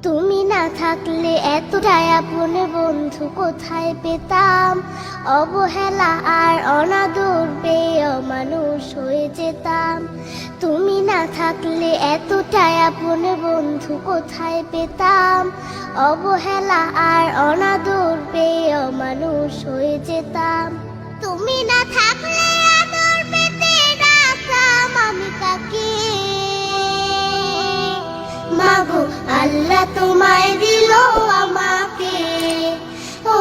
তুমি না থাকলে এতটাই আপন বন্ধু কোথায় পেতাম। অবহেলা আর অনাদর পেয়ে অমানুষ হয়ে যেতাম। তুমি না থাকলে এতটাই আপন বন্ধু কোথায় পেতাম। অবহেলা আর অনাদর পেয়ে অমানুষ হয়ে যেতাম। তুমি না থাকলে আদর পেতে ডাকতাম আমি কাকে। মাগো আল্লাহ তোমায় দিল আমাকে, ও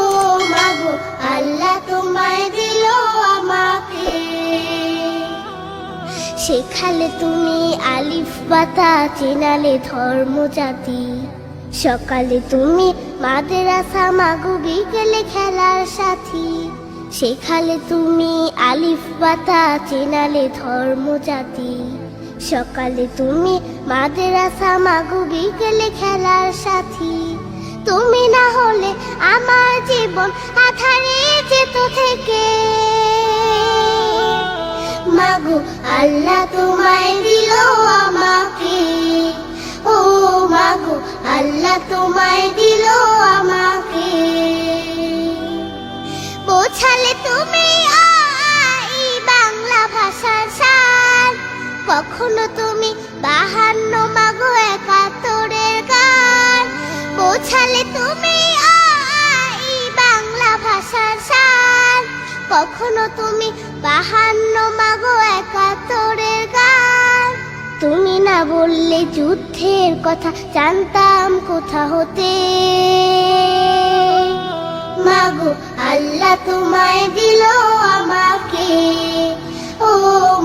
মাগো আল্লাহ তোমায় দিল আমাকে। শেখালে তুমি আলিফ বাতা, চেনালে ধর্ম জাতি। সকালে তুমি মাদ্রাসা, মাগো বিকেলে খেলার সাথী। শেখালে তুমি আলিফ বাতা, চেনালে ধর্ম জাতি। সকালে তুমি মাদ্রাসা, মাগো বিকেলে খেলার সাথী। তুমি না হলে আমার জীবন আধারে যেত থেকে। মাগো আল্লাহ তোমায় দিল আমাকে, ও মাগো আল্লাহ তোমায় দিল আমাকে। বোঝালে তুমি বাংলা ভাষার সার। কখনো তুমি 52 মাগো 71-এর গান। বোঝালে তুমি বাংলা ভাষার সার। কখনো তুমি 52 মাগো 71-এর গান। তুমি না বললে যুদ্ধের কথা জানতাম কোথা হতে। মাগো আল্লাহ তোমায় দিল আমাকে, ও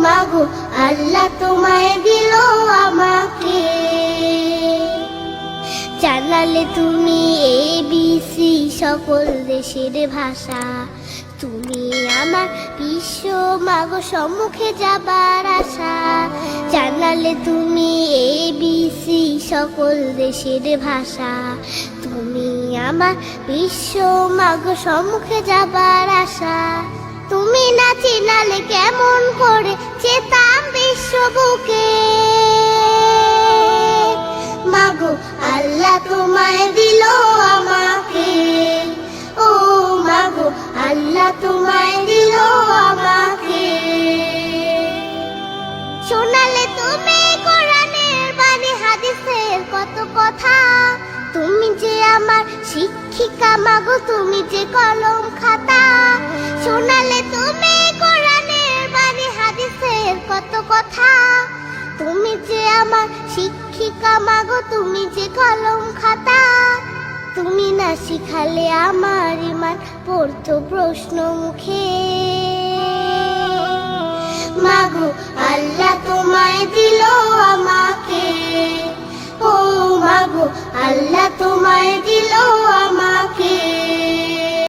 মাগো আল্লাহ তোমায় দিল আমাকে। জানালে তুমি ABC সকল দেশের ভাষা। তুমি আমার বিশ্ব মাগো সম্মুখে যাবার আশা। জানালে তুমি ABC সকল দেশের ভাষা। তুমি আমার বিশ্ব মাগো সম্মুখে যাবার আশা। তুমি না চিনালে কেমন করে যেতাম বিশ্ব বুকে। মাগো আল্লাহ তোমায় দিল আমাকে, ও মাগো আল্লাহ তোমায় দিল আমাকে। শোনালে তুমি কোরআনের বাণী, হাদিসের কত কথা। তুমি যে আমার শিক্ষিকা মাগো, তুমি যে কলম খাতা। শোনালে তুমি কোরআনের বাণী, হাদিসের কত কথা। তুমি যে আমার শিক্ষিকা মাগো, তুমি যে কলম খাতা। তুমি না শিখালে আমার ইমান পড়তো প্রশ্ন মুখে। মাগো আল্লাহ তোমায় দিল আমাকে, ও মাগো আল্লাহ